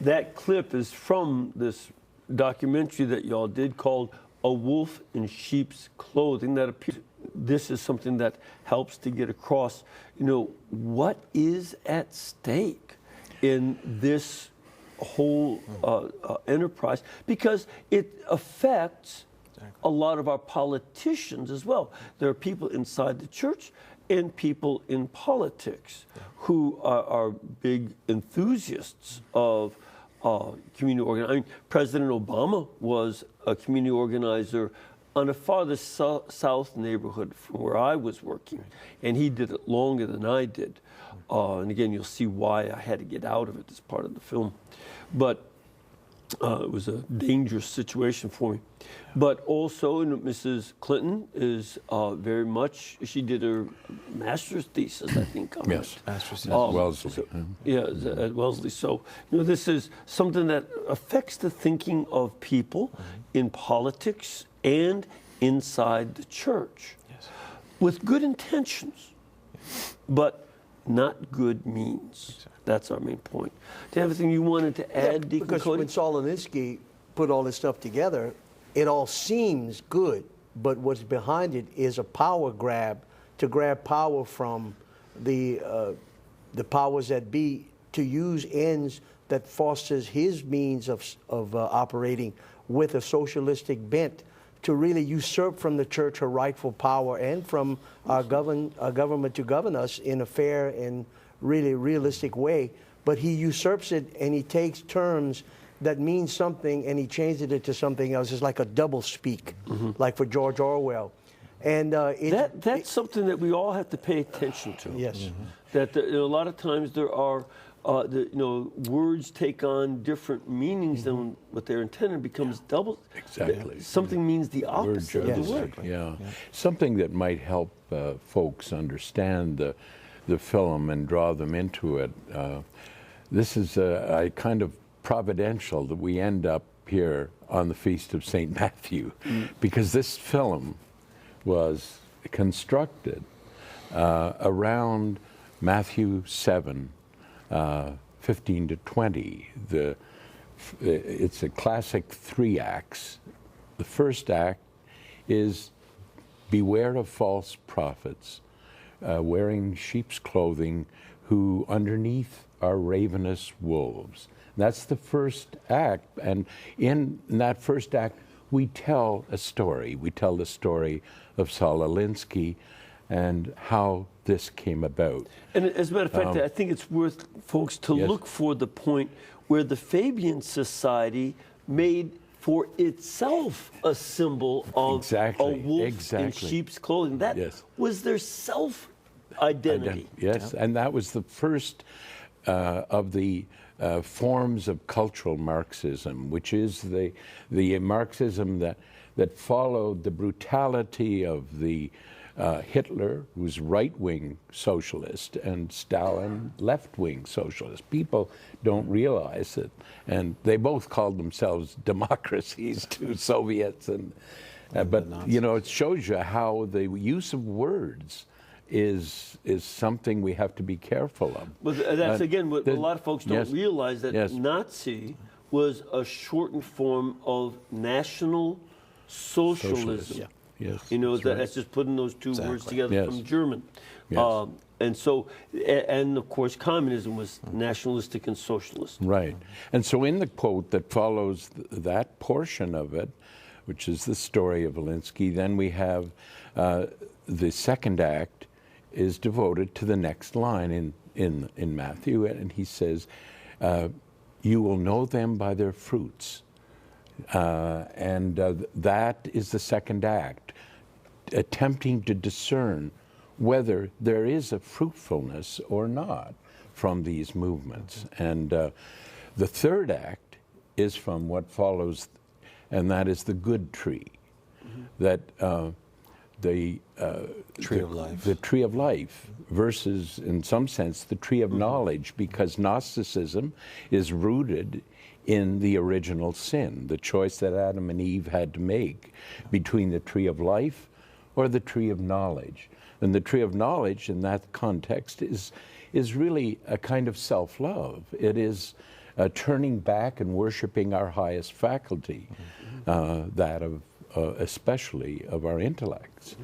that clip is from this documentary that y'all did called A Wolf in Sheep's Clothing. That appears. This is something that helps to get across, what is at stake in this whole enterprise, because it affects a lot of our politicians as well. There are people inside the church and people in politics who are big enthusiasts of community organizing. I mean, President Obama was a community organizer on a farther south neighborhood from where I was working, and he did it longer than I did. And again, you'll see why I had to get out of it as part of the film. But it was a dangerous situation for me. But also, Mrs. Clinton is very much, she did her master's thesis, I think. Yes, master's thesis at Wellesley. So, at Wellesley. So, this is something that affects the thinking of people in politics and inside the church with good intentions, but not good means. Exactly. That's our main point. Do you have anything you wanted to add, Deacon because Cody? when Saul Alinsky put all this stuff together, it all seems good, but what's behind it is a power grab to grab power from the powers that be to use ends that fosters his means of operating with a socialistic bent to really usurp from the church her rightful power and from our government to govern us in a fair and really realistic way. But he usurps it and he takes terms that mean something and he changes it to something else. It's like a double speak, like for George Orwell. And that's something that we all have to pay attention to. Yes. That a lot of times there are, words take on different meanings than what they're intended. Becomes double. Exactly. Something means the opposite of the word. Yeah. Something that might help folks understand the film and draw them into it. This is a kind of providential that we end up here on the Feast of St. Matthew, because this film was constructed around Matthew 7, 15 to 20. It's a classic 3 acts. The first act is beware of false prophets wearing sheep's clothing who underneath are ravenous wolves. That's the first act, and in that first act we tell a story. We tell the story of Saul Alinsky and how this came about. And as a matter of fact, I think it's worth folks to look for the point where the Fabian Society made for itself a symbol of a wolf in sheep's clothing. That was their self-identity. Yes, and that was the first of the forms of cultural Marxism, which is the Marxism that followed the brutality of the Hitler, who's right-wing socialist, and Stalin, left-wing socialist. People don't realize it, and they both called themselves democracies, two Soviets, but it shows you how the use of words is something we have to be careful of. Well, that's again what a lot of folks don't realize, that Nazi was a shortened form of National Socialism. Yes, that's just putting those two words together from German. And so, and of course, communism was nationalistic and socialist. Right. And so in the quote that follows that portion of it, which is the story of Alinsky, then we have the second act is devoted to the next line in Matthew, and he says, you will know them by their fruits. And that is the second act, attempting to discern whether there is a fruitfulness or not from these movements. And the third act is from what follows, and that is the good tree, that the tree of life. The tree of life versus, in some sense, the tree of knowledge, because Gnosticism is rooted in the original sin, the choice that Adam and Eve had to make between the tree of life or the tree of knowledge. And the tree of knowledge in that context is really a kind of self-love. It is turning back and worshiping our highest faculty, that of especially of our intellects.